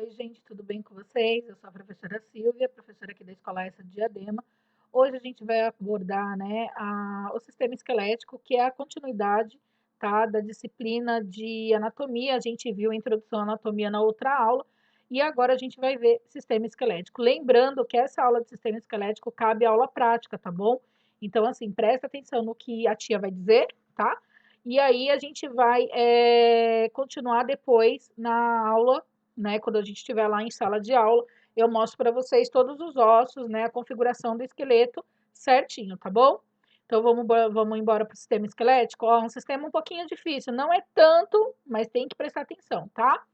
Oi, gente, tudo bem com vocês? Eu sou a professora Silvia, professora aqui da Escola Essa de Diadema. Hoje a gente vai abordar, né, o sistema esquelético, que é a continuidade, tá, da disciplina de anatomia. A gente viu a introdução à anatomia na outra aula e agora a gente vai ver sistema esquelético. Lembrando que essa aula de sistema esquelético cabe aula prática, tá bom? Então, assim, presta atenção no que a tia vai dizer, tá? E aí a gente vai continuar depois na aula, né? Quando a gente estiver lá em sala de aula, eu mostro para vocês todos os ossos, né? A configuração do esqueleto certinho, tá bom? Então vamos embora para o sistema esquelético. Ó, um sistema um pouquinho difícil, não é tanto, mas tem que prestar atenção, tá?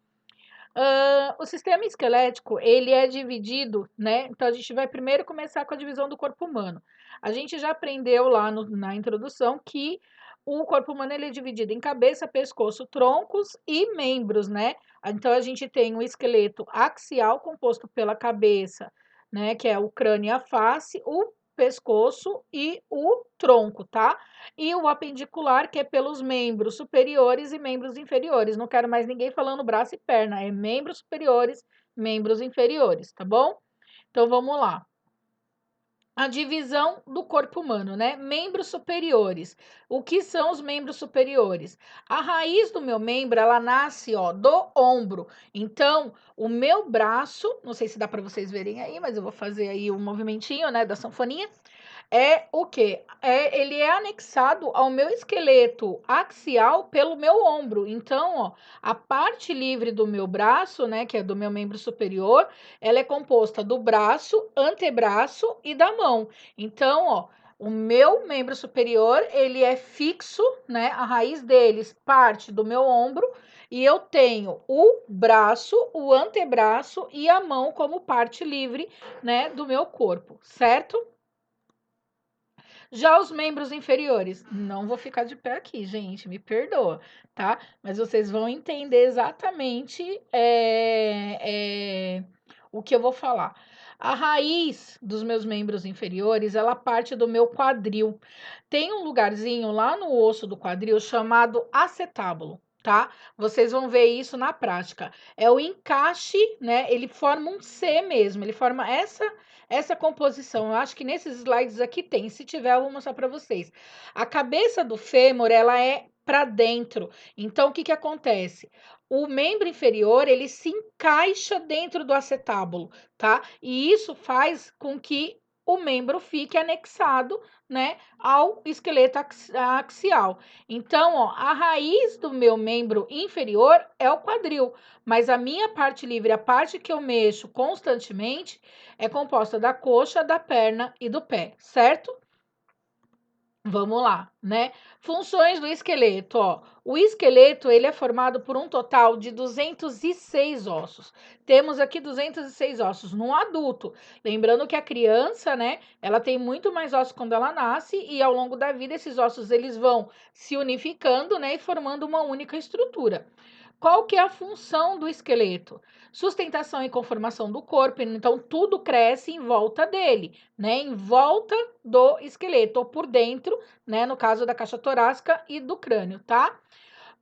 O sistema esquelético, ele é dividido, né? Então, a gente vai primeiro começar com a divisão do corpo humano. A gente já aprendeu lá na introdução que o corpo humano ele é dividido em cabeça, pescoço, troncos e membros, né? Então, a gente tem o esqueleto axial, composto pela cabeça, né? Que é o crânio e a face, o pescoço e o tronco, tá? E o apendicular, que é pelos membros superiores e membros inferiores. Não quero mais ninguém falando braço e perna, é membros superiores, membros inferiores, tá bom? Então vamos lá. A divisão do corpo humano, né? Membros superiores. O que são os membros superiores? A raiz do meu membro, ela nasce, ó, do ombro. Então, o meu braço, não sei se dá para vocês verem aí, mas eu vou fazer aí um movimentinho, né, da sanfoninha. É o quê? Ele é anexado ao meu esqueleto axial pelo meu ombro. Então, ó, a parte livre do meu braço, né, que é do meu membro superior, ela é composta do braço, antebraço e da mão. Então, ó, o meu membro superior, ele é fixo, né? A raiz deles parte do meu ombro e eu tenho o braço, o antebraço e a mão como parte livre, né, do meu corpo, certo? Já os membros inferiores, não vou ficar de pé aqui, gente, me perdoa, tá? Mas vocês vão entender exatamente o que eu vou falar. A raiz dos meus membros inferiores, ela parte do meu quadril. Tem um lugarzinho lá no osso do quadril chamado acetábulo, tá? Vocês vão ver isso na prática. É o encaixe, né? Ele forma um C mesmo, ele forma essa composição. Eu acho que nesses slides aqui tem. Se tiver, eu vou mostrar para vocês. A cabeça do fêmur, ela é para dentro. Então, o que que acontece? O membro inferior, ele se encaixa dentro do acetábulo, tá? E isso faz com que o membro fique anexado, né, ao esqueleto axial. Então, ó, a raiz do meu membro inferior é o quadril, mas a minha parte livre, a parte que eu mexo constantemente, é composta da coxa, da perna e do pé, certo? Vamos lá, né? Funções do esqueleto, ó. O esqueleto, ele é formado por um total de 206 ossos. Temos aqui 206 ossos no adulto. Lembrando que a criança, né, ela tem muito mais ossos quando ela nasce e ao longo da vida esses ossos eles vão se unificando, né, e formando uma única estrutura. Qual que é a função do esqueleto? Sustentação e conformação do corpo, então tudo cresce em volta dele, né? Em volta do esqueleto, ou por dentro, né? No caso da caixa torácica e do crânio, tá?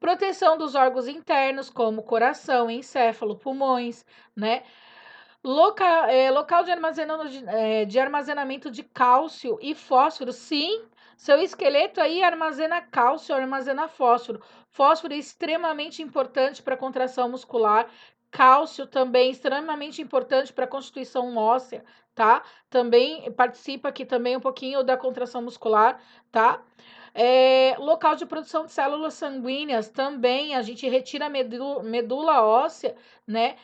Proteção dos órgãos internos, como coração, encéfalo, pulmões, né? Local de armazenamento de cálcio e fósforo, sim. Seu esqueleto aí armazena cálcio, armazena fósforo. Fósforo é extremamente importante para a contração muscular. Cálcio também extremamente importante para a constituição óssea, tá? Também participa aqui também um pouquinho da contração muscular, tá? Local de produção de células sanguíneas também, a gente retira a medula óssea, né,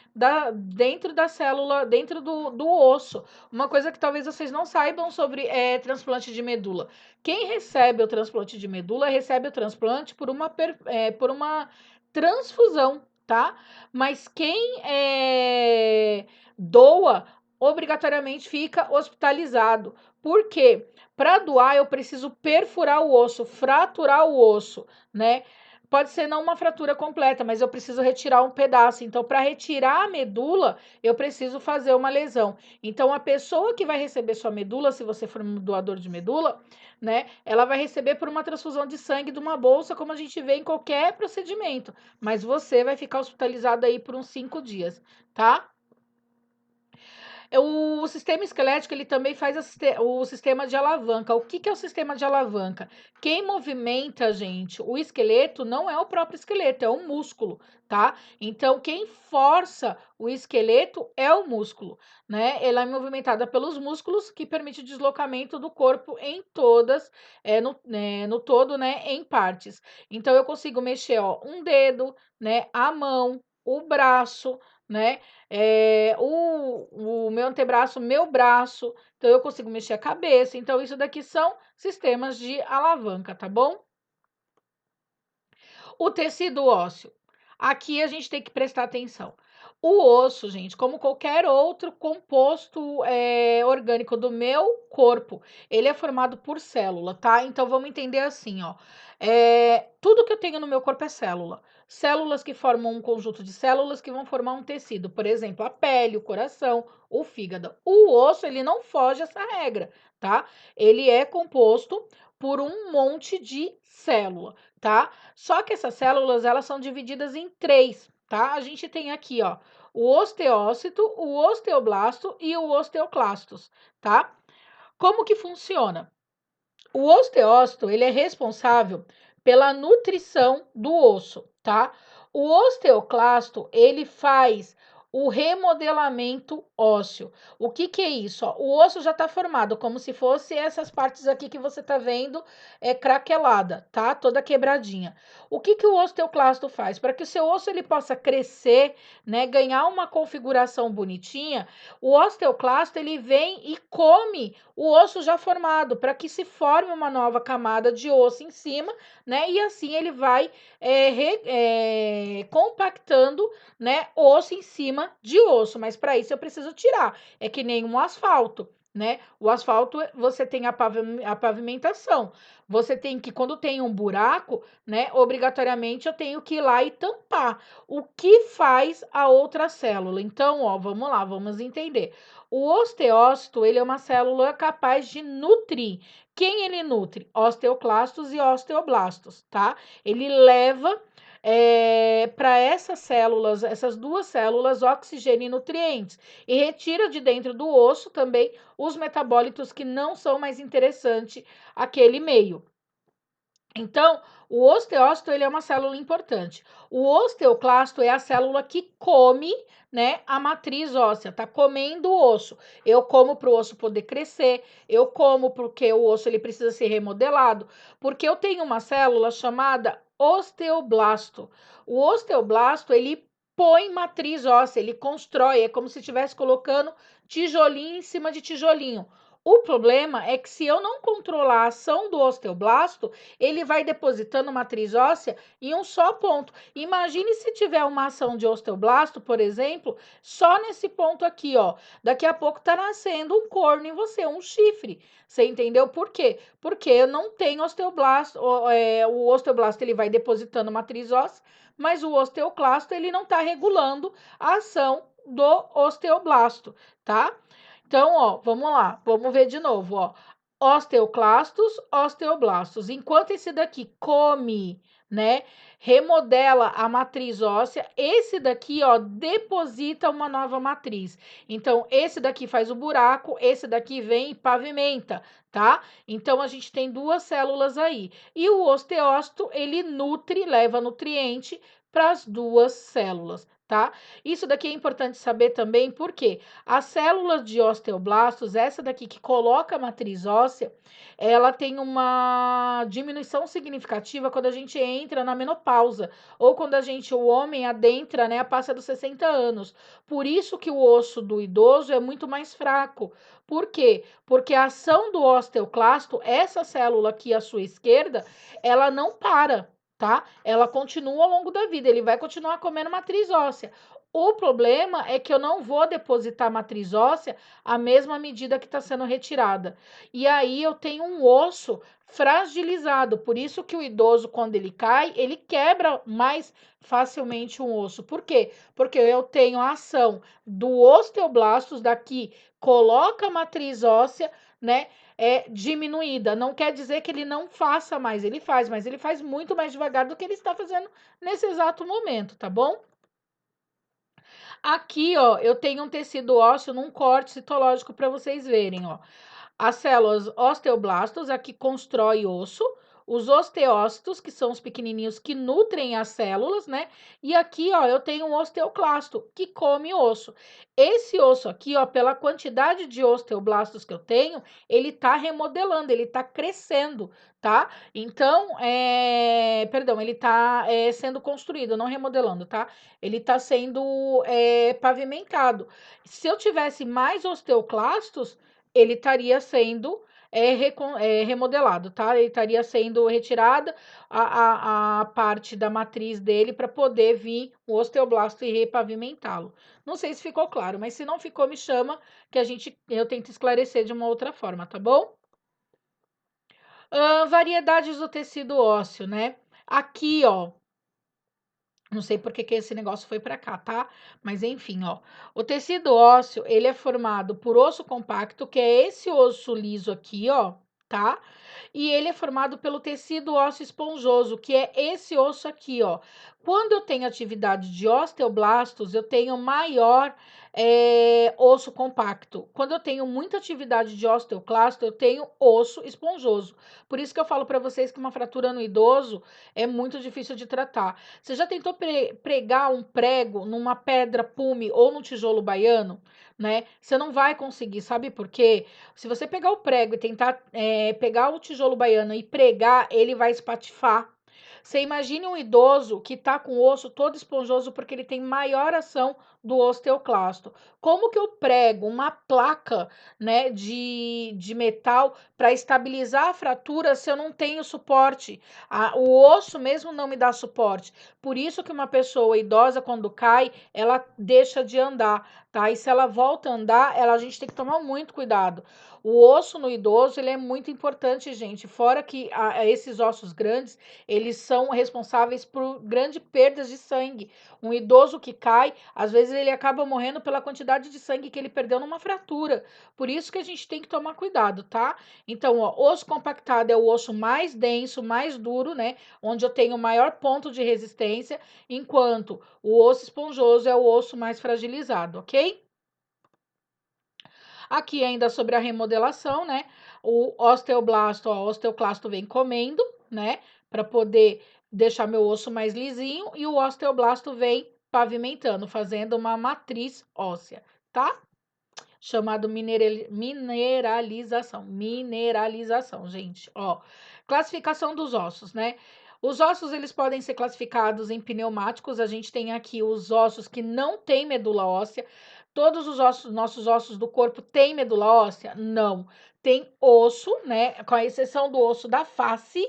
dentro da célula, dentro do osso. Uma coisa que talvez vocês não saibam sobre transplante de medula. Quem recebe o transplante de medula, recebe o transplante por uma transfusão, tá? Mas quem doa, obrigatoriamente fica hospitalizado. Por quê? Para doar, eu preciso perfurar o osso, fraturar o osso, né? pode ser não uma fratura completa, mas eu preciso retirar um pedaço. Então, para retirar a medula, eu preciso fazer uma lesão. Então, a pessoa que vai receber sua medula, se você for um doador de medula, né, ela vai receber por uma transfusão de sangue de uma bolsa, como a gente vê em qualquer procedimento. Mas você vai ficar hospitalizado aí por uns 5 dias, tá? O sistema esquelético ele também faz o sistema de alavanca. O que é o sistema de alavanca? Quem movimenta, gente, o esqueleto não é o próprio esqueleto, é o músculo, tá? Então, quem força o esqueleto é o músculo, né? Ela é movimentada pelos músculos que permite o deslocamento do corpo em todas, no todo, né, em partes. Então, eu consigo mexer, ó, um dedo, né, a mão, o braço, né? O meu antebraço, meu braço, então eu consigo mexer a cabeça. Então, isso daqui são sistemas de alavanca, tá bom? O tecido ósseo. Aqui a gente tem que prestar atenção. O osso, gente, como qualquer outro composto orgânico do meu corpo, ele é formado por célula, tá? Então vamos entender assim, ó. Tudo que eu tenho no meu corpo é célula. Células que formam um conjunto de células que vão formar um tecido. Por exemplo, a pele, o coração, o fígado. O osso, ele não foge essa regra, tá? Ele é composto por um monte de célula, tá? Só que essas células, elas são divididas em 3, tá? A gente tem aqui, ó, o osteócito, o osteoblasto e o osteoclastos, tá? Como que funciona? O osteócito, ele é responsável pela nutrição do osso, tá? O osteoclasto, ele faz o remodelamento ósseo. O que que é isso? Ó, o osso já está formado, como se fosse essas partes aqui que você está vendo, craquelada, tá? Toda quebradinha. O que que o osteoclasto faz? Para que o seu osso ele possa crescer, né, ganhar uma configuração bonitinha, o osteoclasto ele vem e come o osso já formado, para que se forme uma nova camada de osso em cima, né? E assim ele vai compactando, né, osso em cima de osso. Mas para isso eu preciso tirar. É que nem um asfalto, né? O asfalto você tem a pavimentação. Você tem que, quando tem um buraco, né? Obrigatoriamente eu tenho que ir lá e tampar. O que faz a outra célula? Então, ó, vamos lá, vamos entender. O osteócito, ele é uma célula capaz de nutrir. Quem ele nutre? Osteoclastos e osteoblastos, tá? Ele leva para essas células, essas duas células, oxigênio e nutrientes, e retira de dentro do osso também os metabólitos que não são mais interessantes aquele meio. Então, o osteócito ele é uma célula importante. O osteoclasto é a célula que come, né, a matriz óssea, tá comendo o osso. Eu como para o osso poder crescer, eu como porque o osso ele precisa ser remodelado, porque eu tenho uma célula chamada osteoblasto. O osteoblasto ele põe matriz óssea, ele constrói, é como se estivesse colocando tijolinho em cima de tijolinho. O problema é que se eu não controlar a ação do osteoblasto, ele vai depositando matriz óssea em um só ponto. Imagine se tiver uma ação de osteoblasto, por exemplo, só nesse ponto aqui, ó. Daqui a pouco tá nascendo um corno em você, um chifre. Você entendeu por quê? Porque não tem osteoblasto, o osteoblasto ele vai depositando matriz óssea, mas o osteoclasto ele não tá regulando a ação do osteoblasto, tá? Então, ó, vamos lá, vamos ver de novo, ó. Osteoclastos, osteoblastos. Enquanto esse daqui come, né, remodela a matriz óssea, esse daqui, ó, deposita uma nova matriz. Então, esse daqui faz o buraco, esse daqui vem e pavimenta, tá? Então, a gente tem duas células aí. E o osteócito, ele nutre, leva nutriente para as duas células, tá? Isso daqui é importante saber também, porque as células de osteoblastos, essa daqui que coloca a matriz óssea, ela tem uma diminuição significativa quando a gente entra na menopausa, ou quando o homem adentra, né, passa dos 60 anos. Por isso que o osso do idoso é muito mais fraco. Por quê? Porque a ação do osteoclasto, essa célula aqui à sua esquerda, ela não para, tá? Ela continua ao longo da vida, ele vai continuar comendo matriz óssea. O problema é que eu não vou depositar matriz óssea à mesma medida que está sendo retirada. E aí eu tenho um osso fragilizado. Por isso que o idoso, quando ele cai, ele quebra mais facilmente um osso. Por quê? Porque eu tenho a ação do osteoblastos daqui, coloca a matriz óssea, né? Diminuída. Não quer dizer que ele não faça mais, ele faz, mas ele faz muito mais devagar do que ele está fazendo nesse exato momento, tá bom? Aqui, ó, eu tenho um tecido ósseo num corte citológico para vocês verem, ó. As células osteoblastos, aqui constrói osso, os osteócitos, que são os pequenininhos que nutrem as células, né? E aqui, ó, eu tenho um osteoclasto, que come osso. Esse osso aqui, ó, pela quantidade de osteoblastos que eu tenho, ele tá remodelando, ele tá crescendo, tá? Então, perdão, ele tá sendo construído, não remodelando, tá? Ele tá sendo pavimentado. Se eu tivesse mais osteoclastos, ele estaria sendo remodelado, tá? Ele estaria sendo retirada a parte da matriz dele para poder vir o osteoblasto e repavimentá-lo. Não sei se ficou claro, mas se não ficou, me chama que eu tento esclarecer de uma outra forma, tá bom? Variedades do tecido ósseo, né? Aqui, ó, não sei por que esse negócio foi para cá, tá? Mas enfim, ó. O tecido ósseo, ele é formado por osso compacto, que é esse osso liso aqui, ó, tá? E ele é formado pelo tecido ósseo esponjoso, que é esse osso aqui, ó. Quando eu tenho atividade de osteoblastos, eu tenho maior osso compacto. Quando eu tenho muita atividade de osteoclasto, eu tenho osso esponjoso. Por isso que eu falo para vocês que uma fratura no idoso é muito difícil de tratar. Você já tentou pregar um prego numa pedra pume ou no tijolo baiano? Né? Você não vai conseguir, sabe por quê? Se você pegar o prego e tentar pegar o tijolo baiano e pregar, ele vai espatifar. Você imagine um idoso que está com o osso todo esponjoso porque ele tem maior ação do osteoclasto. Como que eu prego uma placa, né, de metal para estabilizar a fratura se eu não tenho suporte? O osso mesmo não me dá suporte. Por isso que uma pessoa idosa, quando cai, ela deixa de andar, tá? E se ela volta a andar, a gente tem que tomar muito cuidado. O osso no idoso, ele é muito importante, gente. Fora que esses ossos grandes, eles são responsáveis por grandes perdas de sangue. Um idoso que cai, às vezes ele acaba morrendo pela quantidade de sangue que ele perdeu numa fratura. Por isso que a gente tem que tomar cuidado, tá? Então, ó, osso compactado é o osso mais denso, mais duro, né? Onde eu tenho maior ponto de resistência, enquanto o osso esponjoso é o osso mais fragilizado, ok? Aqui ainda sobre a remodelação, né? O osteoblasto, ó, o osteoclasto vem comendo, né? Para poder deixar meu osso mais lisinho, e o osteoblasto vem pavimentando, fazendo uma matriz óssea, tá? Chamado mineralização. Mineralização, gente. Ó, classificação dos ossos, né? Os ossos, eles podem ser classificados em pneumáticos. A gente tem aqui os ossos que não têm medula óssea. Todos os ossos, nossos ossos do corpo têm medula óssea? Não. Tem osso, né? Com a exceção do osso da face,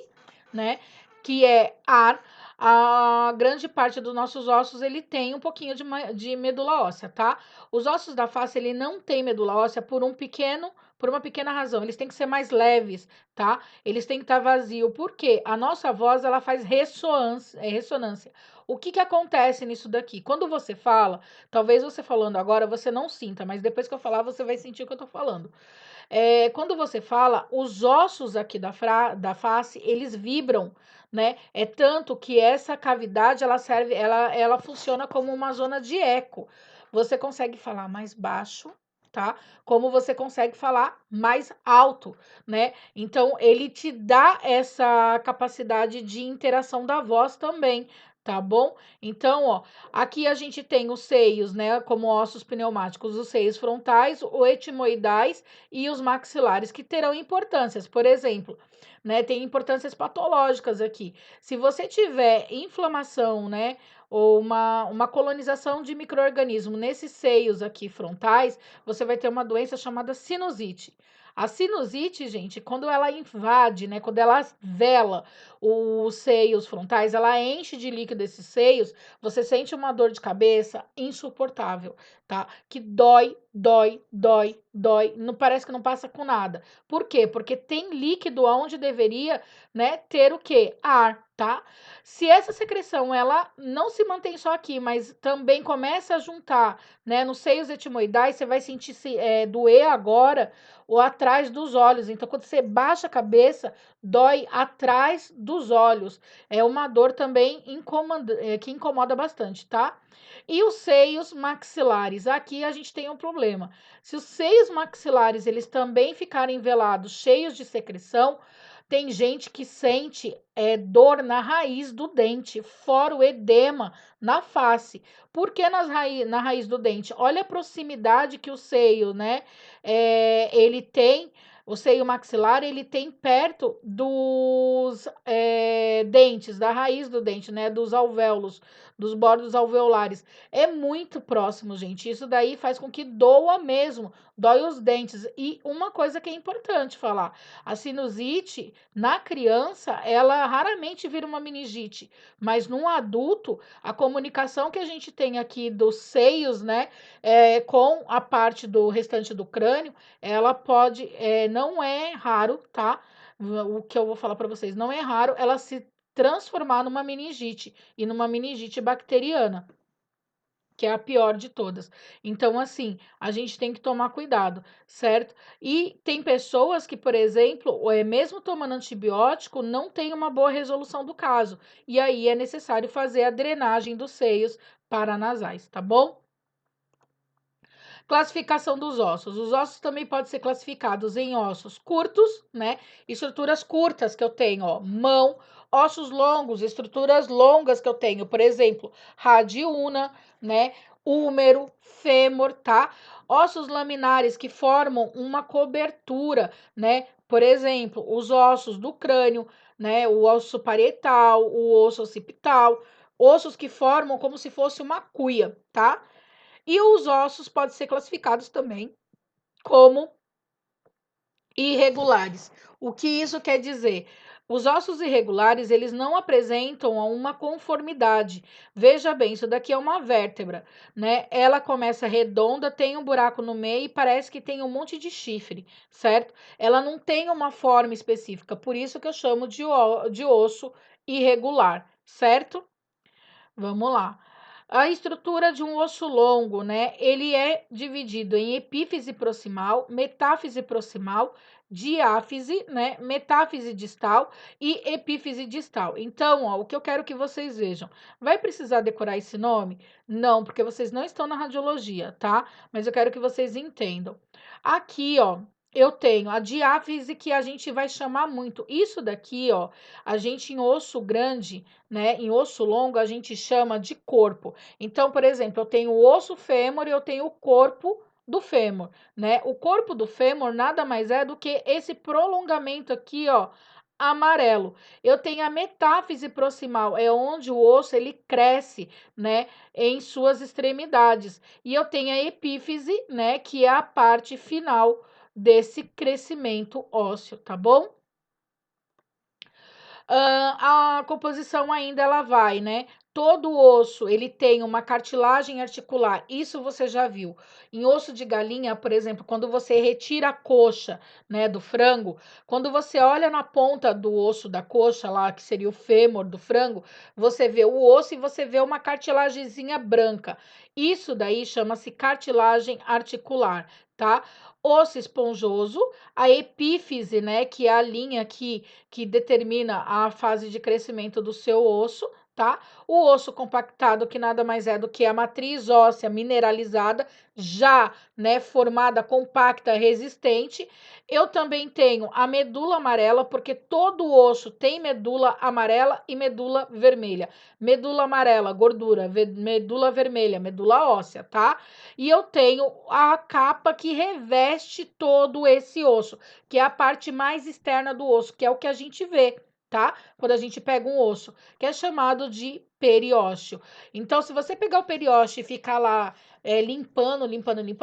né? Que é ar. A grande parte dos nossos ossos, ele tem um pouquinho de medula óssea, tá? Os ossos da face, ele não tem medula óssea por uma pequena razão. Eles têm que ser mais leves, tá? Eles têm que estar vazio. Por quê? A nossa voz, ela faz ressonância. O que que acontece nisso daqui? Quando você fala, talvez você falando agora, você não sinta, mas depois que eu falar, você vai sentir o que eu tô falando. Quando você fala, os ossos aqui da face, eles vibram, né? É tanto que essa cavidade, ela funciona como uma zona de eco. Você consegue falar mais baixo, tá? Como você consegue falar mais alto, né? Então, ele te dá essa capacidade de interação da voz também, tá bom? Então, ó, aqui a gente tem os seios, né, como ossos pneumáticos, os seios frontais, o etimoidais e os maxilares, que terão importâncias. Por exemplo, né, tem importâncias patológicas aqui. Se você tiver inflamação, né, ou uma colonização de micro-organismo nesses seios aqui frontais, você vai ter uma doença chamada sinusite. A sinusite, gente, quando ela invade, né, quando ela vela os seios frontais, ela enche de líquido esses seios, você sente uma dor de cabeça insuportável, tá? Que dói, dói, dói, dói, não parece que não passa com nada. Por quê? Porque tem líquido onde deveria, né, ter o quê? Ar, tá? Se essa secreção ela não se mantém só aqui, mas também começa a juntar, né, nos seios etimoidais, você vai sentir doer agora ou atrás dos olhos. Então, quando você baixa a cabeça, dói atrás dos olhos. É uma dor também que incomoda bastante, tá? E os seios maxilares. Aqui a gente tem um problema. Se os seios maxilares eles também ficarem velados, cheios de secreção, tem gente que sente dor na raiz do dente, fora o edema na face. Por que na raiz do dente? Olha a proximidade que o seio, né? Ele tem, o seio maxilar, ele tem perto dos dentes, da raiz do dente, né? Dos alvéolos, dos bordos alveolares. É muito próximo, gente. Isso daí faz com que doa mesmo, dói os dentes. E uma coisa que é importante falar: a sinusite na criança, ela raramente vira uma meningite, mas num adulto, a comunicação que a gente tem aqui dos seios, né, com a parte do restante do crânio, ela pode, não é raro, tá? O que eu vou falar para vocês, não é raro ela se transformar numa meningite e numa meningite bacteriana, que é a pior de todas. Então, assim, a gente tem que tomar cuidado, certo? E tem pessoas que, por exemplo, mesmo tomando antibiótico, não tem uma boa resolução do caso. E aí é necessário fazer a drenagem dos seios paranasais, tá bom? Classificação dos ossos. Os ossos também podem ser classificados em ossos curtos, né? Estruturas curtas que eu tenho, ó, mão, ossos longos, estruturas longas que eu tenho, por exemplo, radiúna, né? Húmero, fêmur, tá? Ossos laminares que formam uma cobertura, né? Por exemplo, os ossos do crânio, né? O osso parietal, o osso occipital, ossos que formam como se fosse uma cuia, tá? E os ossos podem ser classificados também como irregulares. O que isso quer dizer? Os ossos irregulares, eles não apresentam uma conformidade. Veja bem, isso daqui é uma vértebra, né? Ela começa redonda, tem um buraco no meio e parece que tem um monte de chifre, certo? Ela não tem uma forma específica, por isso que eu chamo de osso irregular, certo? Vamos lá. A estrutura de um osso longo, né? Ele é dividido em epífise proximal, metáfise proximal, diáfise, né? Metáfise distal e epífise distal. Então, ó, o que eu quero que vocês vejam. Vai precisar decorar esse nome? Não, porque vocês não estão na radiologia, tá? Mas eu quero que vocês entendam. Aqui, ó, eu tenho a diáfise que a gente vai chamar muito. Isso daqui, ó, a gente em osso grande, né, em osso longo, a gente chama de corpo. Então, por exemplo, eu tenho o osso fêmur e eu tenho o corpo do fêmur, né? O corpo do fêmur nada mais é do que esse prolongamento aqui, ó, amarelo. Eu tenho a metáfise proximal, é onde o osso ele cresce, né, em suas extremidades. E eu tenho a epífise, né, que é a parte final desse crescimento ósseo, tá bom? A composição ainda ela vai, né? Todo osso ele tem uma cartilagem articular, isso você já viu. Em osso de galinha, por exemplo, quando você retira a coxa, né, do frango, quando você olha na ponta do osso da coxa lá, que seria o fêmur do frango, você vê o osso e você vê uma cartilagemzinha branca. Isso daí chama-se cartilagem articular, tá? Osso esponjoso, a epífise, né, que é a linha que determina a fase de crescimento do seu osso, tá? O osso compactado, que nada mais é do que a matriz óssea mineralizada, já, né, formada, compacta, resistente. Eu também tenho a medula amarela, porque todo osso tem medula amarela e medula vermelha. Medula amarela, gordura, medula vermelha, medula óssea, tá? E eu tenho a capa que reveste todo esse osso, que é a parte mais externa do osso, que é o que a gente vê, tá? Quando a gente pega um osso, que é chamado de periósteo. Então, se você pegar o periósteo e ficar lá limpando,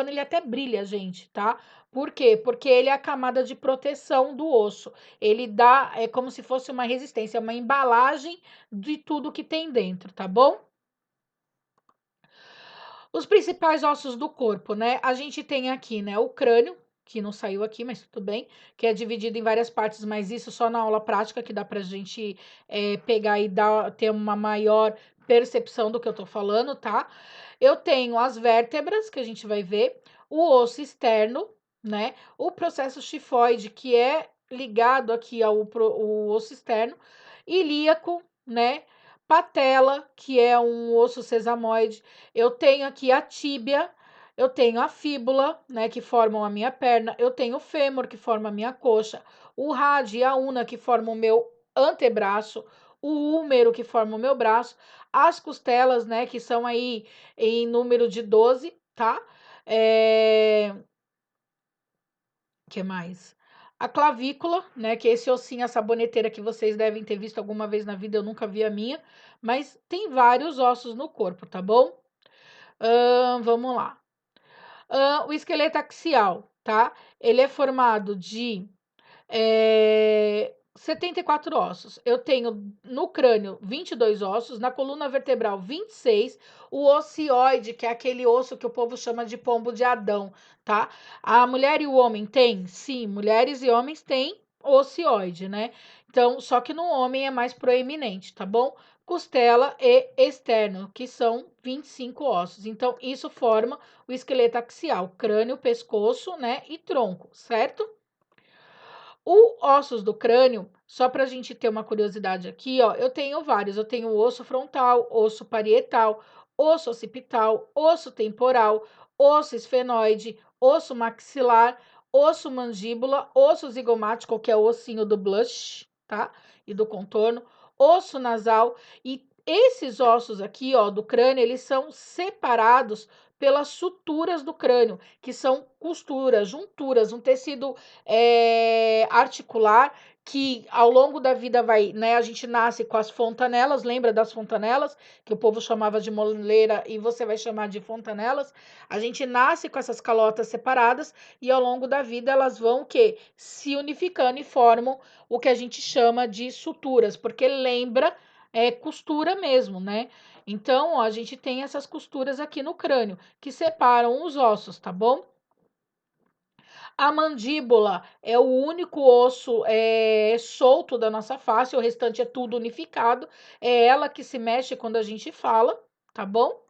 ele até brilha, gente, tá? Por quê? Porque ele é a camada de proteção do osso. Ele dá, é como se fosse uma resistência, uma embalagem de tudo que tem dentro, tá bom? Os principais ossos do corpo, né? A gente tem aqui, né, o crânio, que não saiu aqui, mas tudo bem, que é dividido em várias partes, mas isso só na aula prática que dá pra gente pegar e ter uma maior percepção do que eu tô falando, tá? Eu tenho as vértebras, que a gente vai ver, o osso externo, né? O processo tifoide, que é ligado aqui o osso externo, ilíaco, né? Patela, que é um osso sesamoide. Eu tenho aqui a tíbia, eu tenho a fíbula, né, que formam a minha perna, eu tenho o fêmur, que forma a minha coxa, o rádio e a una, que formam o meu antebraço, o húmero, que forma o meu braço, as costelas, né, que são aí em número de 12, tá? Que mais? A clavícula, né, que é esse ossinho, a saboneteira que vocês devem ter visto alguma vez na vida, eu nunca vi a minha, mas tem vários ossos no corpo, tá bom? Vamos lá. O esqueleto axial, tá? Ele é formado de 74 ossos. Eu tenho no crânio 22 ossos, na coluna vertebral 26, o ocioide, que é aquele osso que o povo chama de pombo de Adão, tá? A mulher e o homem têm? Sim, mulheres e homens têm ocioide, né? Então, só que no homem é mais proeminente, tá bom? Costela e externo, que são 25 ossos. Então, isso forma o esqueleto axial, crânio, pescoço, né, e tronco, certo? O ossos do crânio, só para a gente ter uma curiosidade aqui, ó, eu tenho vários. Eu tenho osso frontal, osso parietal, osso occipital, osso temporal, osso esfenoide, osso maxilar, osso mandíbula, osso zigomático, que é o ossinho do blush, tá? E do contorno, osso nasal. E esses ossos aqui, ó, do crânio, eles são separados pelas suturas do crânio, que são costuras, junturas, um tecido articular que ao longo da vida vai, né? A gente nasce com as fontanelas, lembra das fontanelas, que o povo chamava de moleira e você vai chamar de fontanelas? A gente nasce com essas calotas separadas e ao longo da vida elas vão o quê? Se unificando e formam o que a gente chama de suturas, porque lembra costura mesmo, né? Então, ó, a gente tem essas costuras aqui no crânio que separam os ossos, tá bom? A mandíbula é o único osso solto da nossa face, o restante é tudo unificado. É ela que se mexe quando a gente fala, tá bom?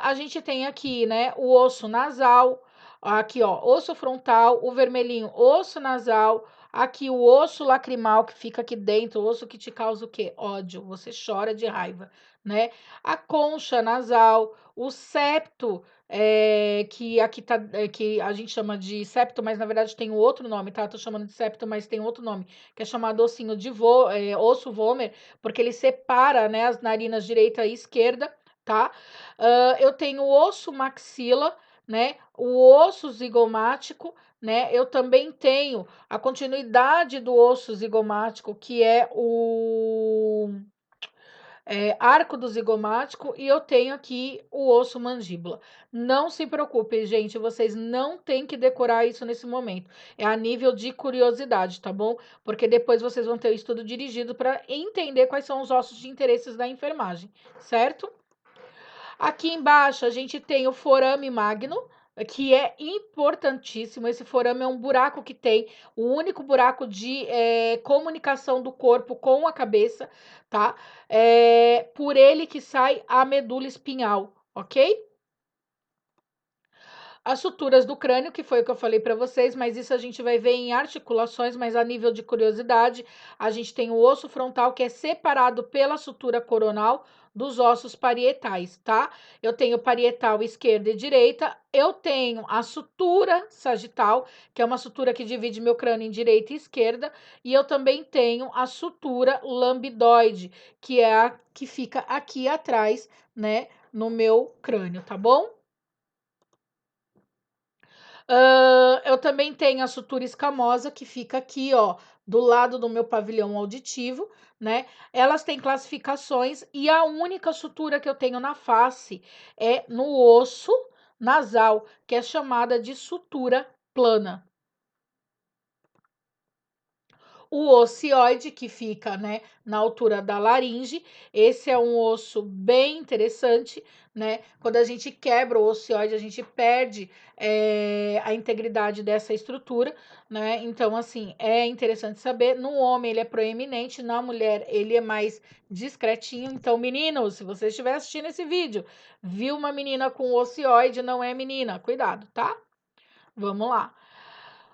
A gente tem aqui, né, o osso nasal, aqui, ó, osso frontal, o vermelhinho, osso nasal, aqui o osso lacrimal que fica aqui dentro, o osso que te causa o quê? Ódio, você chora de raiva, né? A concha nasal, o septo, que aqui tá, que a gente chama de septo, mas na verdade tem um outro nome, tá? Eu tô chamando de septo, mas tem outro nome, que é chamado ossinho de osso vomer, porque ele separa, né, as narinas direita e esquerda, tá? Eu tenho o osso maxila, né? O osso zigomático, né? Eu também tenho a continuidade do osso zigomático, que é o arco do zigomático, e eu tenho aqui o osso mandíbula. Não se preocupem, gente, vocês não têm que decorar isso nesse momento. É a nível de curiosidade, tá bom? Porque depois vocês vão ter o estudo dirigido para entender quais são os ossos de interesses da enfermagem, certo? Aqui embaixo a gente tem o forame magno, que é importantíssimo. Esse forame é um buraco que tem, o único buraco de comunicação do corpo com a cabeça, tá? Por ele que sai a medula espinhal, ok? As suturas do crânio, que foi o que eu falei para vocês, mas isso a gente vai ver em articulações, mas a nível de curiosidade, a gente tem o osso frontal que é separado pela sutura coronal dos ossos parietais, tá? Eu tenho parietal esquerda e direita, eu tenho a sutura sagital, que é uma sutura que divide meu crânio em direita e esquerda, e eu também tenho a sutura lambidoide, que é a que fica aqui atrás, né, no meu crânio, tá bom? Eu também tenho a sutura escamosa, que fica aqui, ó, do lado do meu pavilhão auditivo, né? Elas têm classificações e a única sutura que eu tenho na face é no osso nasal, que é chamada de sutura plana. O ocioide, que fica, né, na altura da laringe, esse é um osso bem interessante, né? Quando a gente quebra o ocioide, a gente perde a integridade dessa estrutura, né? Então, assim, é interessante saber. No homem ele é proeminente, na mulher ele é mais discretinho. Então, meninos, se você estiver assistindo esse vídeo, viu uma menina com ocioide, não é menina, cuidado, tá? Vamos lá.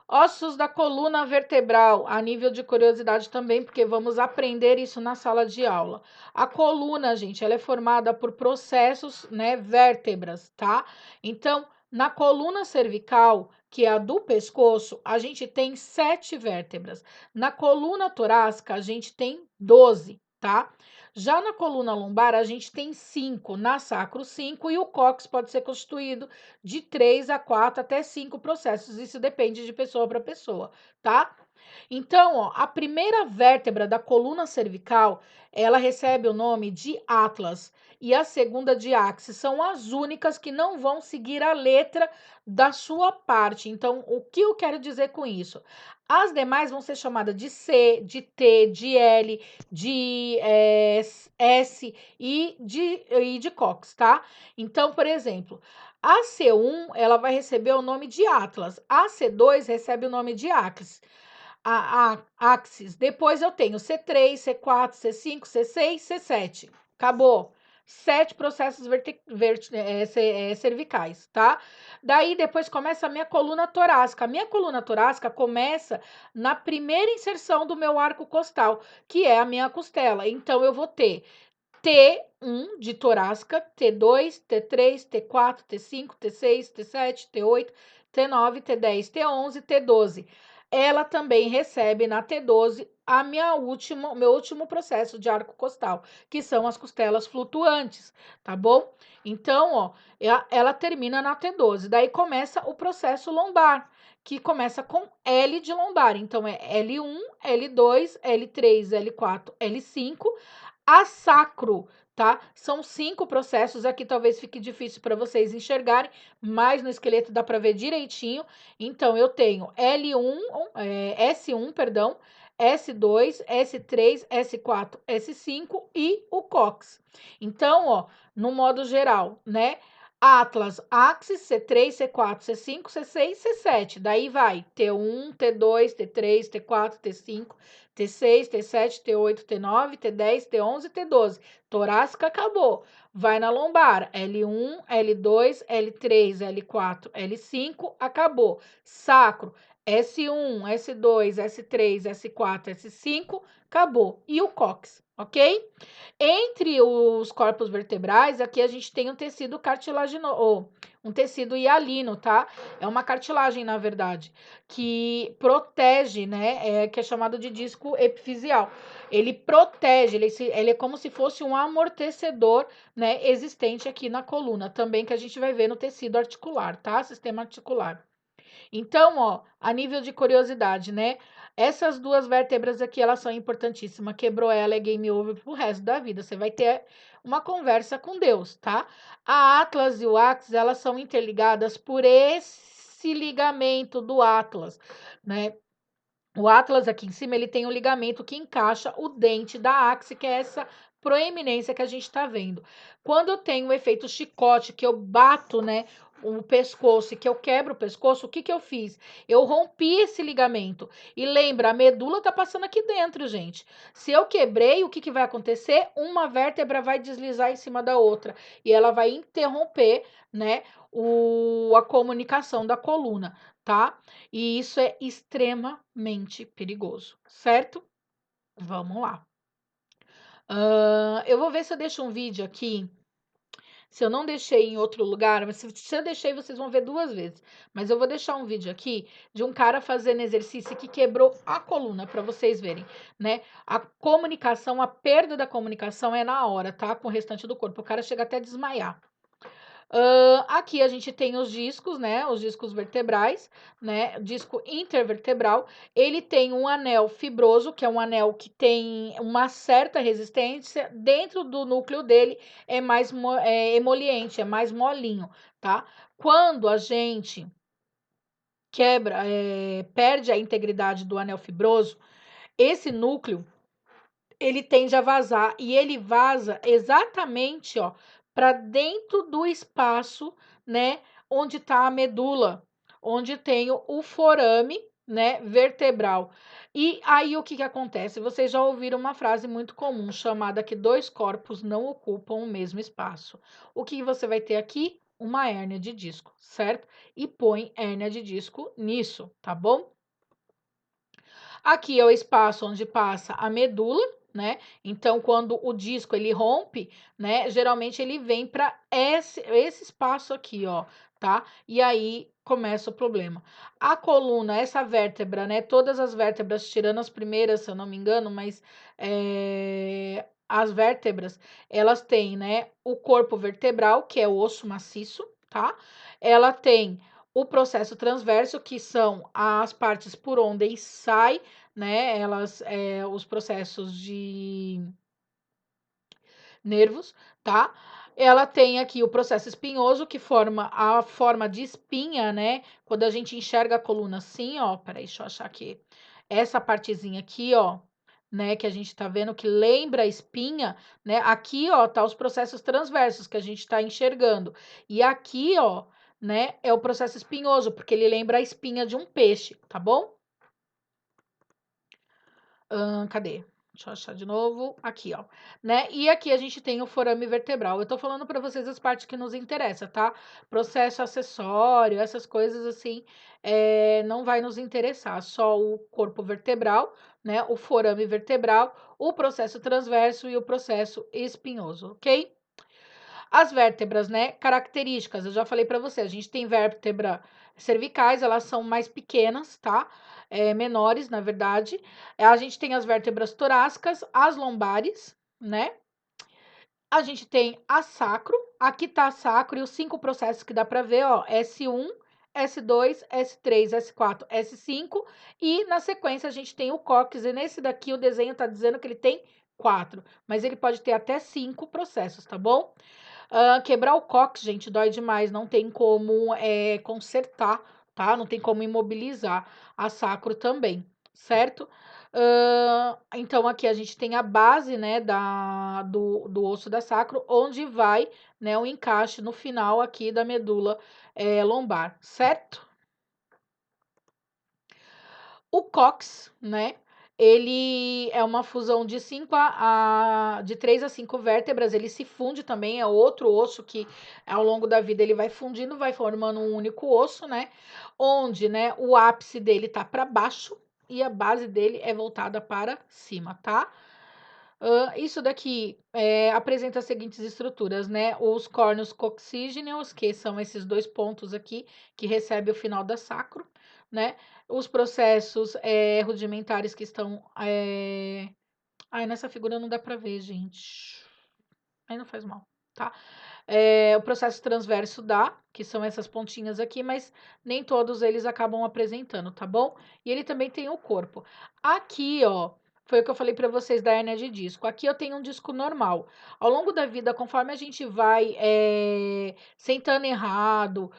Ossos da coluna vertebral, a nível de curiosidade também, porque vamos aprender isso na sala de aula. A coluna, gente, ela é formada por processos, né, vértebras, tá? Então, na coluna cervical, que é a do pescoço, a gente tem 7 vértebras. Na coluna torácica, a gente tem 12, tá? Já na coluna lombar, a gente tem 5, na sacro 5, e o cóccix pode ser constituído de 3 a 4 até 5 processos. Isso depende de pessoa para pessoa, tá? Então, ó, a primeira vértebra da coluna cervical, ela recebe o nome de atlas e a segunda de áxis. São as únicas que não vão seguir a letra da sua parte. Então, o que eu quero dizer com isso? As demais vão ser chamadas de C, de T, de L, de S e de Cox, tá? Então, por exemplo, a C1 ela vai receber o nome de Atlas, a C2 recebe o nome de Axis. Axis. Depois eu tenho C3, C4, C5, C6, C7. Acabou. 7 processos cervicais, tá? Daí depois começa a minha coluna torácica. A minha coluna torácica começa na primeira inserção do meu arco costal, que é a minha costela. Então eu vou ter T1 de torácica, T2, T3, T4, T5, T6, T7, T8, T9, T10, T11, T12. Ela também recebe na T12 meu último processo de arco costal, que são as costelas flutuantes, tá bom? Então, ó, ela termina na T12. Daí começa o processo lombar, que começa com L de lombar. Então, é L1, L2, L3, L4, L5. A sacro, tá? São 5 processos. Aqui talvez fique difícil para vocês enxergarem, mas no esqueleto dá para ver direitinho. Então, eu tenho S1, perdão, S2, S3, S4, S5 e o COX. Então, ó, no modo geral, né? Atlas, Axis, C3, C4, C5, C6, C7. Daí vai T1, T2, T3, T4, T5, T6, T7, T8, T9, T10, T11, T12. Torácica acabou. Vai na lombar. L1, L2, L3, L4, L5, acabou. Sacro. S1, S2, S3, S4, S5, acabou. E o cóccix, ok? Entre os corpos vertebrais, aqui a gente tem um tecido cartilaginoso, um tecido hialino, tá? É uma cartilagem, na verdade, que protege, né? Que é chamado de disco epifisial. Ele protege, ele é como se fosse um amortecedor, né? Existente aqui na coluna, também que a gente vai ver no tecido articular, tá? Sistema articular. Então, ó, a nível de curiosidade, né? Essas duas vértebras aqui, elas são importantíssimas. Quebrou ela, é game over pro resto da vida. Você vai ter uma conversa com Deus, tá? A Atlas e o Axis, elas são interligadas por esse ligamento do Atlas, né? O Atlas aqui em cima, ele tem um ligamento que encaixa o dente da axis, que é essa proeminência que a gente está vendo. Quando eu tenho o efeito chicote, que eu bato, né, o pescoço e que eu quebro o pescoço, o que que eu fiz? Eu rompi esse ligamento. E lembra, a medula tá passando aqui dentro, gente. Se eu quebrei, o que que vai acontecer? Uma vértebra vai deslizar em cima da outra e ela vai interromper, né, a comunicação da coluna, tá? E isso é extremamente perigoso, certo? Vamos lá. Eu vou ver se eu deixo um vídeo aqui. Se eu não deixei em outro lugar, mas se eu deixei, vocês vão ver 2 vezes. Mas eu vou deixar um vídeo aqui de um cara fazendo exercício que quebrou a coluna, para vocês verem, né? A comunicação, a perda da comunicação é na hora, tá? Com o restante do corpo. O cara chega até a desmaiar. Aqui a gente tem os discos, né? Os discos vertebrais, né? Disco intervertebral. Ele tem um anel fibroso, que é um anel que tem uma certa resistência. Dentro do núcleo dele é mais emoliente, é mais molinho, tá? Quando a gente quebra, perde a integridade do anel fibroso, esse núcleo ele tende a vazar e ele vaza exatamente, ó, para dentro do espaço, né, onde está a medula, onde tem o forame, né, vertebral. E aí o que que acontece? Vocês já ouviram uma frase muito comum chamada que dois corpos não ocupam o mesmo espaço. O que você vai ter aqui? Uma hérnia de disco, certo? E põe hérnia de disco nisso, tá bom? Aqui é o espaço onde passa a medula, né? Então, quando o disco ele rompe, né? Geralmente ele vem para esse espaço aqui, ó, tá? E aí começa o problema. A coluna, essa vértebra, né? Todas as vértebras, tirando as primeiras, se eu não me engano, mas as vértebras, elas têm, né? O corpo vertebral, que é o osso maciço, tá? Ela tem o processo transverso, que são as partes por onde sai, né? Os processos de nervos, tá? Ela tem aqui o processo espinhoso, que forma a forma de espinha, né? Quando a gente enxerga a coluna assim, ó, peraí, deixa eu achar aqui. Essa partezinha aqui, ó, né, que a gente tá vendo que lembra a espinha, né? Aqui, ó, tá os processos transversos que a gente tá enxergando. E aqui, ó, né, é o processo espinhoso, porque ele lembra a espinha de um peixe, tá bom? Cadê? Deixa eu achar de novo. Aqui, ó. Né? E aqui a gente tem o forame vertebral. Eu tô falando para vocês as partes que nos interessam, tá? Processo acessório, essas coisas assim, não vai nos interessar. Só o corpo vertebral, né? O forame vertebral, o processo transverso e o processo espinhoso, ok? As vértebras, né? Características, eu já falei para você, a gente tem vértebra cervicais, elas são mais pequenas, tá? Menores, na verdade. A gente tem as vértebras torácicas, as lombares, né? A gente tem a sacro, aqui tá a sacro e os 5 processos que dá para ver, ó, S1, S2, S3, S4, S5 e na sequência a gente tem o cóccix e nesse daqui o desenho tá dizendo que ele tem 4, mas ele pode ter até 5 processos, tá bom? Quebrar o cóccix, gente, dói demais, não tem como consertar, tá? Não tem como imobilizar a sacro também, certo? Então, aqui a gente tem a base, né, do osso da sacro, onde vai, né, o encaixe no final aqui da medula lombar, certo? O cox, né? Ele é uma fusão de de 3 a 5 vértebras, ele se funde também, é outro osso que ao longo da vida ele vai fundindo, vai formando um único osso, né? Onde, né, o ápice dele tá para baixo e a base dele é voltada para cima, tá? Isso daqui apresenta as seguintes estruturas, né? Os córneos coccígeos, que são esses dois pontos aqui, que recebe o final da sacro, né? Os processos rudimentares que estão. Ai, nessa figura não dá para ver, gente. Aí não faz mal, tá? O processo transverso dá, que são essas pontinhas aqui, mas nem todos eles acabam apresentando, tá bom? E ele também tem o corpo. Aqui, ó, foi o que eu falei para vocês da hérnia de disco. Aqui eu tenho um disco normal. Ao longo da vida, conforme a gente vai sentando errado,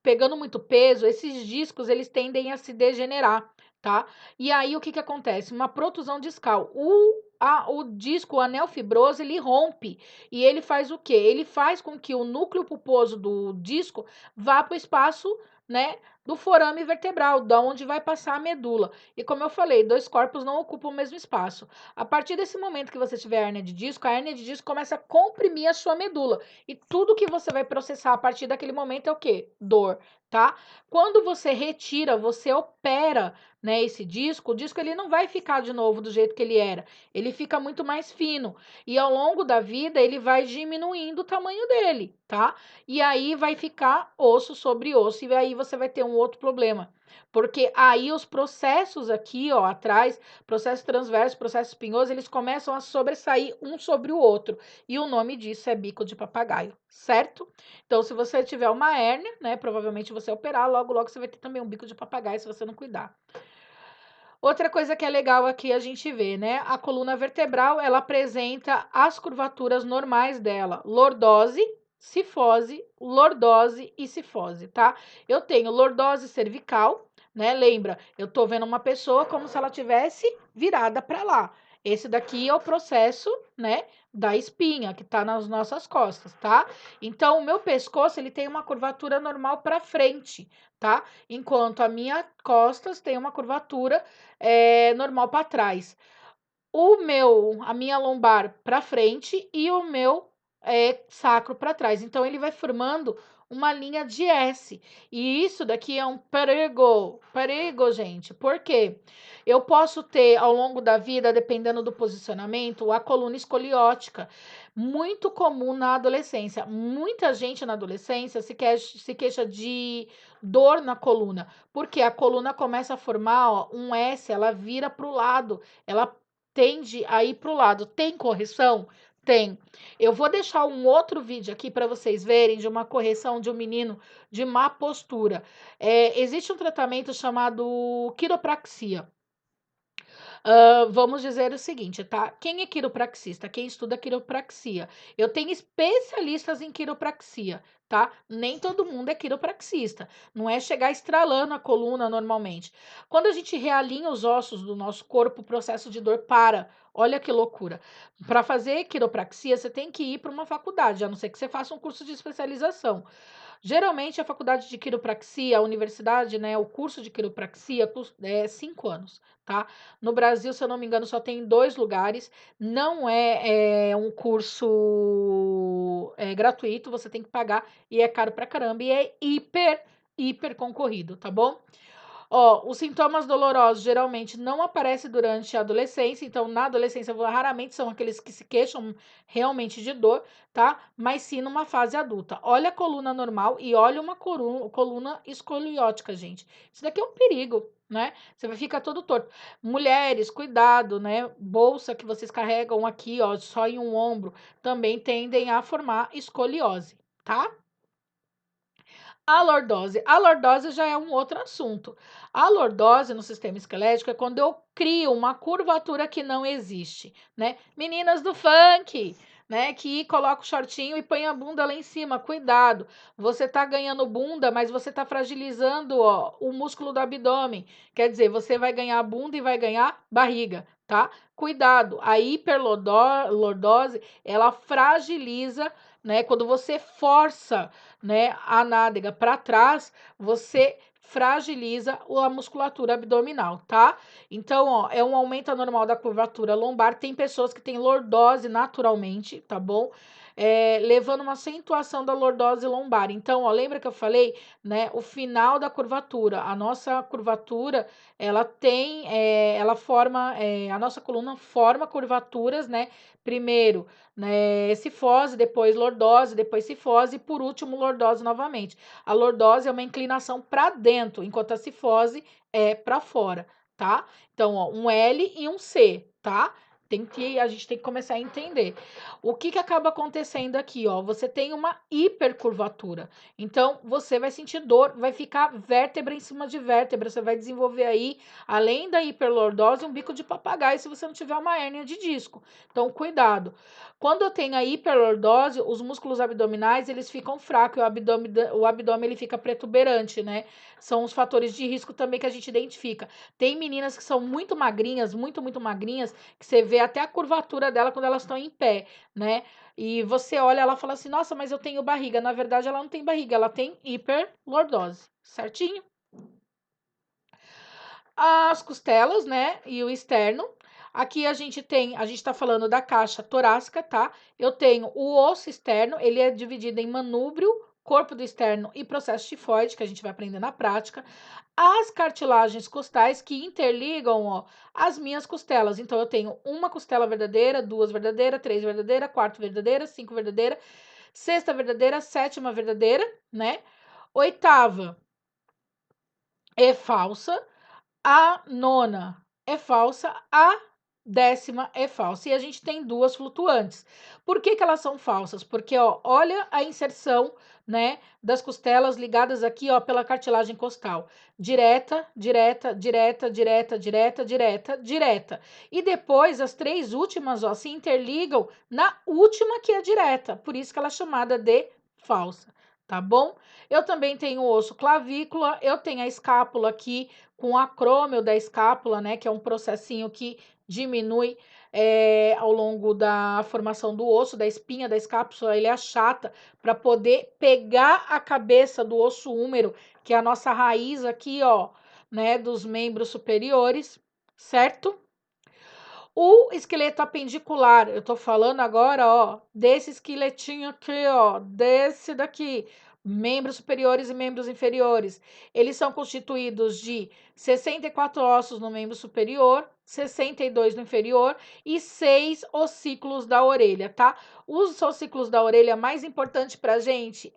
pegando muito peso, esses discos eles tendem a se degenerar, tá? E aí o que que acontece? Uma protusão discal. O disco, o anel fibroso, ele rompe e ele faz o quê? Ele faz com que o núcleo pulposo do disco vá para o espaço, né, do forame vertebral, da onde vai passar a medula. E como eu falei, dois corpos não ocupam o mesmo espaço. A partir desse momento que você tiver hérnia de disco, a hérnia de disco começa a comprimir a sua medula. E tudo que você vai processar a partir daquele momento é o quê? Dor, tá? Quando você retira, você opera, né, esse disco, o disco ele não vai ficar de novo do jeito que ele era. Ele fica muito mais fino e ao longo da vida ele vai diminuindo o tamanho dele, tá? E aí vai ficar osso sobre osso e aí você vai ter um outro problema, Porque aí os processos aqui, ó, atrás, processo transverso, processo espinhoso, eles começam a sobressair um sobre o outro. E o nome disso é bico de papagaio, certo? Então, se você tiver uma hérnia, né, provavelmente você operar, logo, logo você vai ter também um bico de papagaio se você não cuidar. Outra coisa que é legal aqui a gente vê, né? A coluna vertebral, ela apresenta as curvaturas normais dela, lordose, cifose, lordose e cifose, tá? Eu tenho lordose cervical, né? Lembra, eu tô vendo uma pessoa como se ela tivesse virada para lá. Esse daqui é o processo, né, da espinha que tá nas nossas costas, tá? Então, o meu pescoço, ele tem uma curvatura normal para frente, tá? Enquanto a minha costas tem uma curvatura normal para trás. A minha lombar para frente e o meu sacro para trás. Então ele vai formando uma linha de S. E isso daqui é um perigo, gente. Por quê? Eu posso ter ao longo da vida, dependendo do posicionamento, a coluna escoliótica, muito comum na adolescência. Muita gente na adolescência se queixa de dor na coluna, porque a coluna começa a formar ó, um S, ela vira para o lado, ela tende a ir para o lado. Tem correção? Tem. Eu vou deixar um outro vídeo aqui para vocês verem de uma correção de um menino de má postura. Existe um tratamento chamado quiropraxia. Vamos dizer o seguinte, tá? Quem é quiropraxista? Quem estuda quiropraxia. Eu tenho especialistas em quiropraxia, tá? Nem todo mundo é quiropraxista. Não é chegar estralando a coluna normalmente. Quando a gente realinha os ossos do nosso corpo, o processo de dor para. Olha que loucura. Para fazer quiropraxia, você tem que ir para uma faculdade, a não ser que você faça um curso de especialização. Geralmente, a faculdade de quiropraxia, a universidade, né, o curso de quiropraxia é 5 anos, tá? No Brasil, se eu não me engano, só tem 2 lugares. Não um curso gratuito, você tem que pagar e é caro pra caramba e é hiper concorrido, tá bom? Ó, os sintomas dolorosos geralmente não aparecem durante a adolescência, então na adolescência raramente são aqueles que se queixam realmente de dor, tá? Mas sim numa fase adulta. Olha a coluna normal e olha uma coluna escoliótica, gente. Isso daqui é um perigo, né? Você vai ficar todo torto. Mulheres, cuidado, né? Bolsa que vocês carregam aqui, ó, só em um ombro, também tendem a formar escoliose, tá? A lordose. A lordose já é um outro assunto. A lordose no sistema esquelético é quando eu crio uma curvatura que não existe, né? Meninas do funk, né, que coloca o shortinho e põe a bunda lá em cima. Cuidado. Você tá ganhando bunda, mas você tá fragilizando, ó, o músculo do abdômen. Quer dizer, você vai ganhar bunda e vai ganhar barriga, tá? Cuidado. A hiperlordose, ela fragiliza, né, quando você força, né, a nádega para trás, você fragiliza a musculatura abdominal, tá? Então, ó, é um aumento anormal da curvatura lombar. Tem pessoas que têm lordose naturalmente, tá bom? Levando uma acentuação da lordose lombar. Então, ó, lembra que eu falei, né? O final da curvatura. A nossa curvatura, ela tem, ela forma, a nossa coluna forma curvaturas, né? Primeiro, né, cifose, depois lordose, depois cifose e por último lordose novamente. A lordose é uma inclinação para dentro, enquanto a cifose é para fora, tá? Então, ó, um L e um C, tá? A gente tem que começar a entender. O que acaba acontecendo aqui, ó? Você tem uma hipercurvatura. Então, você vai sentir dor, vai ficar vértebra em cima de vértebra. Você vai desenvolver aí, além da hiperlordose, um bico de papagaio se você não tiver uma hérnia de disco. Então, cuidado. Quando eu tenho a hiperlordose, os músculos abdominais, eles ficam fracos, o abdômen ele fica protuberante, né? São os fatores de risco também que a gente identifica. Tem meninas que são muito magrinhas, muito magrinhas, que você vê até a curvatura dela quando elas estão em pé, né? E você olha, ela fala assim: "Nossa, mas eu tenho barriga". Na verdade, ela não tem barriga, ela tem hiperlordose, certinho? As costelas, né, e o externo. Aqui a gente tá falando da caixa torácica, tá? Eu tenho o osso externo, ele é dividido em manúbrio, corpo do externo e processo tifoide, que a gente vai aprender na prática. As cartilagens costais que interligam, ó, as minhas costelas. Então, eu tenho uma costela verdadeira, duas verdadeiras, três verdadeira, quatro verdadeira, cinco verdadeira, sexta verdadeira, sétima verdadeira, né? Oitava é falsa, a nona é falsa, a décima é falsa. E a gente tem duas flutuantes. Por que elas são falsas? Porque, ó, olha a inserção, né, das costelas ligadas aqui, ó, pela cartilagem costal. Direta, direta, direta, direta, direta, direta, direta. E depois as três últimas, ó, se interligam na última que é direta. Por isso que ela é chamada de falsa, tá bom? Eu também tenho o osso clavícula, eu tenho a escápula aqui com acrômio da escápula, né, que é um processinho que diminui ao longo da formação do osso, da espinha da escápula, ele achata para poder pegar a cabeça do osso húmero, que é a nossa raiz aqui, ó, né, dos membros superiores, certo? O esqueleto apendicular, eu tô falando agora, ó, desse esqueletinho aqui, ó, desse daqui, membros superiores e membros inferiores. Eles são constituídos de 64 ossos no membro superior, 62 no inferior e 6 ossículos da orelha, tá? Os ossículos da orelha mais importante pra gente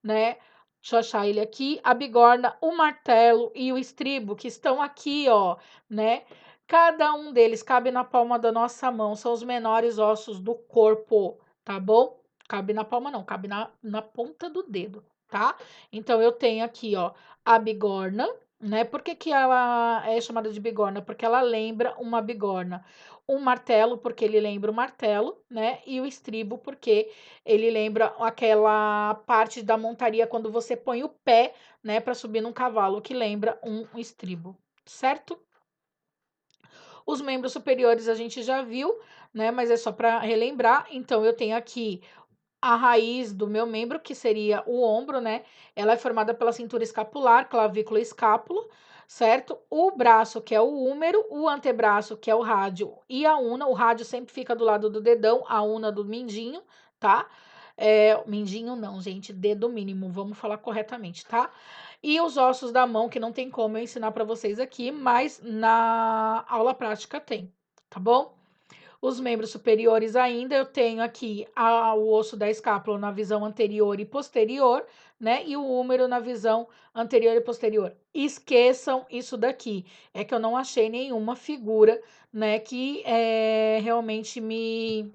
né, deixa eu achar ele aqui, a bigorna, o martelo e o estribo, que estão aqui, ó, né? Cada um deles cabe na palma da nossa mão, são os menores ossos do corpo, tá bom? Cabe na palma não, cabe na ponta do dedo, tá? Então, eu tenho aqui, ó, a bigorna, né? Por que ela é chamada de bigorna? Porque ela lembra uma bigorna. Um martelo, porque ele lembra o martelo, né? E o estribo, porque ele lembra aquela parte da montaria quando você põe o pé, né, para subir num cavalo, que lembra um estribo, certo? Os membros superiores a gente já viu, né? Mas é só para relembrar. Então, eu tenho aqui a raiz do meu membro, que seria o ombro, né? Ela é formada pela cintura escapular, clavícula e escápula, certo? O braço, que é o húmero, o antebraço, que é o rádio, e a una. O rádio sempre fica do lado do dedão, a una do mindinho, tá? Mindinho não, gente, dedo mínimo, vamos falar corretamente, tá? E os ossos da mão, que não tem como eu ensinar para vocês aqui, mas na aula prática tem, tá bom? Os membros superiores ainda, eu tenho aqui o osso da escápula na visão anterior e posterior, né? E o húmero na visão anterior e posterior. Esqueçam isso daqui. É que eu não achei nenhuma figura, né? Que realmente me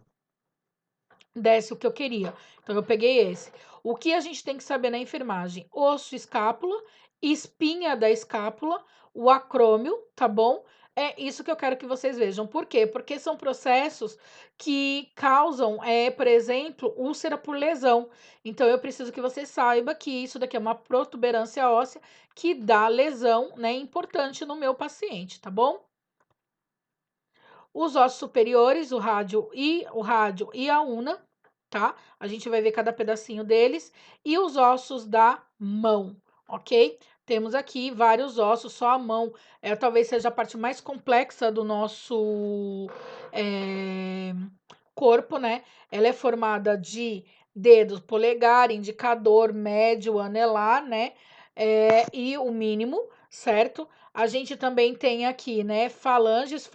desse o que eu queria. Então, eu peguei esse. O que a gente tem que saber na enfermagem? Osso escápula, espinha da escápula, o acrômio, tá bom? É isso que eu quero que vocês vejam. Por quê? Porque são processos que causam, por exemplo, úlcera por lesão. Então, eu preciso que você saiba que isso daqui é uma protuberância óssea que dá lesão, né, importante no meu paciente, tá bom? Os ossos superiores, o rádio e a una, tá? A gente vai ver cada pedacinho deles. E os ossos da mão, ok? Temos aqui vários ossos, só a mão talvez seja a parte mais complexa do nosso corpo, né? Ela é formada de dedos polegar, indicador, médio, anelar, né? E o mínimo, certo? A gente também tem aqui, né, falanges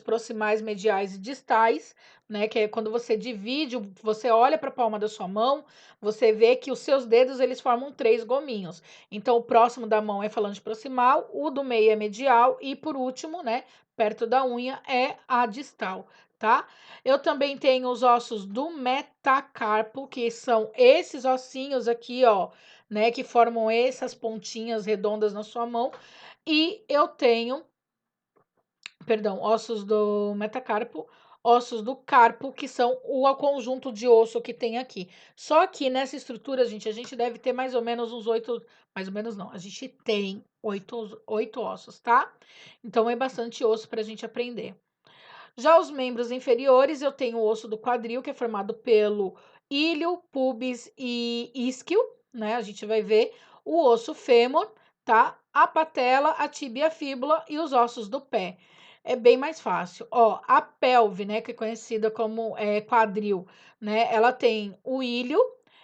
proximais, mediais e distais, né, que é quando você divide, você olha para a palma da sua mão, você vê que os seus dedos, eles formam 3 gominhos. Então, o próximo da mão é falange proximal, o do meio é medial e, por último, né, perto da unha é a distal, tá? Eu também tenho os ossos do metacarpo, que são esses ossinhos aqui, ó, né, que formam essas pontinhas redondas na sua mão. E eu tenho, perdão, ossos do metacarpo, ossos do carpo, que são o conjunto de osso que tem aqui. Só que nessa estrutura, gente, a gente deve ter mais ou menos uns 8, mais ou menos não, a gente tem oito ossos, tá? Então é bastante osso para a gente aprender. Já os membros inferiores, eu tenho o osso do quadril, que é formado pelo ilho, pubis e isquio, né? A gente vai ver o osso fêmur, tá? A patela, a tíbia, a fíbula e os ossos do pé. É bem mais fácil. Ó, a pelve, né, que é conhecida como quadril, né? Ela tem o ilho,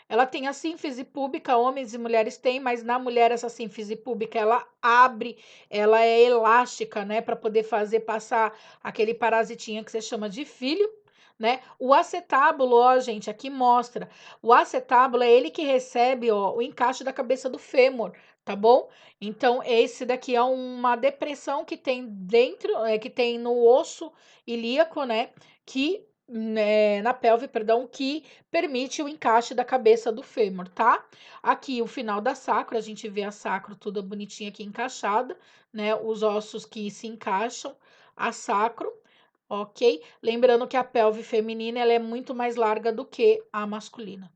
ela tem a sínfise púbica, homens e mulheres têm, mas na mulher essa sínfise púbica ela abre, ela é elástica, né, para poder fazer passar aquele parasitinha que você chama de filho, né? O acetábulo, ó, gente, aqui mostra. O acetábulo é ele que recebe, ó, o encaixe da cabeça do fêmur, tá bom? Então, esse daqui é uma depressão que tem dentro, que tem no osso ilíaco, né? Que na pelve, perdão, que permite o encaixe da cabeça do fêmur, tá? Aqui o final da sacro, a gente vê a sacro toda bonitinha aqui encaixada, né? Os ossos que se encaixam, a sacro, ok? Lembrando que a pelve feminina ela é muito mais larga do que a masculina.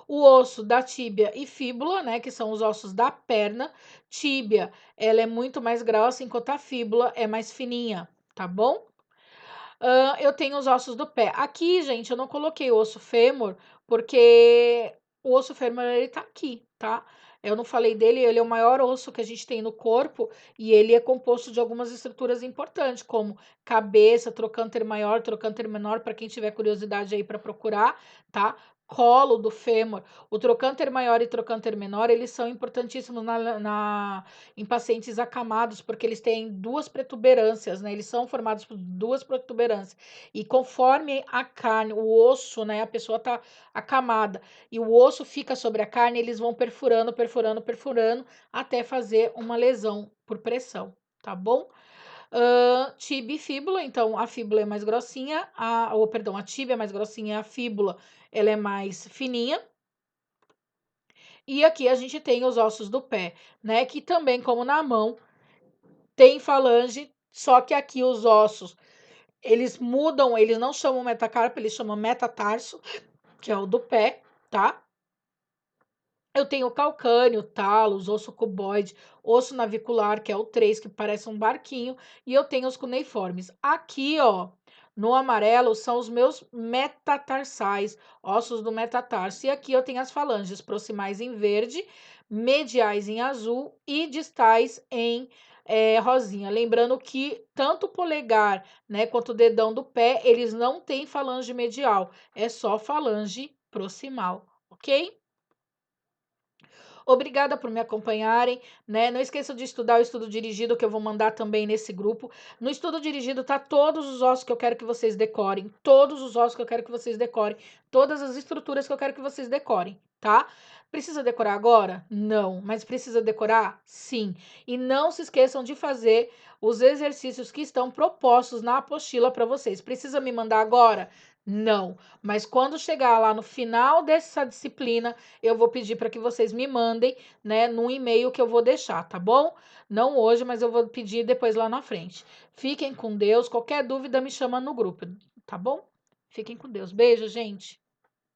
O osso da tíbia e fíbula, né, que são os ossos da perna, tíbia, ela é muito mais grossa, enquanto a fíbula é mais fininha, tá bom? Eu tenho os ossos do pé. Aqui, gente, eu não coloquei o osso fêmur, porque o osso fêmur, ele tá aqui, tá? Eu não falei dele, ele é o maior osso que a gente tem no corpo e ele é composto de algumas estruturas importantes, como cabeça, trocânter maior, trocânter menor, para quem tiver curiosidade aí para procurar, tá? Colo do fêmur. O trocânter maior e trocânter menor, eles são importantíssimos em pacientes acamados, porque eles têm duas protuberâncias, né? Eles são formados por duas protuberâncias. E conforme a carne, o osso, né? A pessoa tá acamada e o osso fica sobre a carne, eles vão perfurando, perfurando, perfurando até fazer uma lesão por pressão, tá bom? Tíbia e fíbula, então a fíbula é mais grossinha, a tíbia é mais grossinha, a fíbula ela é mais fininha. E aqui a gente tem os ossos do pé, né? Que também, como na mão, tem falange, só que aqui os ossos, eles mudam, eles não chamam metacarpo, eles chamam metatarso, que é o do pé, tá? Eu tenho o calcâneo, talos, osso cuboide, osso navicular, que é o 3, que parece um barquinho, e eu tenho os cuneiformes. Aqui, ó, no amarelo são os meus metatarsais, ossos do metatarso. E aqui eu tenho as falanges proximais em verde, mediais em azul e distais em rosinha. Lembrando que tanto o polegar, né, quanto o dedão do pé, eles não têm falange medial, é só falange proximal, ok? Obrigada por me acompanharem, né? Não esqueçam de estudar o estudo dirigido que eu vou mandar também nesse grupo. No estudo dirigido tá todos os ossos que eu quero que vocês decorem, todos os ossos que eu quero que vocês decorem, todas as estruturas que eu quero que vocês decorem, tá? Precisa decorar agora? Não, mas precisa decorar? Sim. E não se esqueçam de fazer os exercícios que estão propostos na apostila para vocês. Precisa me mandar agora? Não, mas quando chegar lá no final dessa disciplina, eu vou pedir para que vocês me mandem, né, no e-mail que eu vou deixar, tá bom? Não hoje, mas eu vou pedir depois lá na frente. Fiquem com Deus. Qualquer dúvida me chama no grupo, tá bom? Fiquem com Deus. Beijo, gente.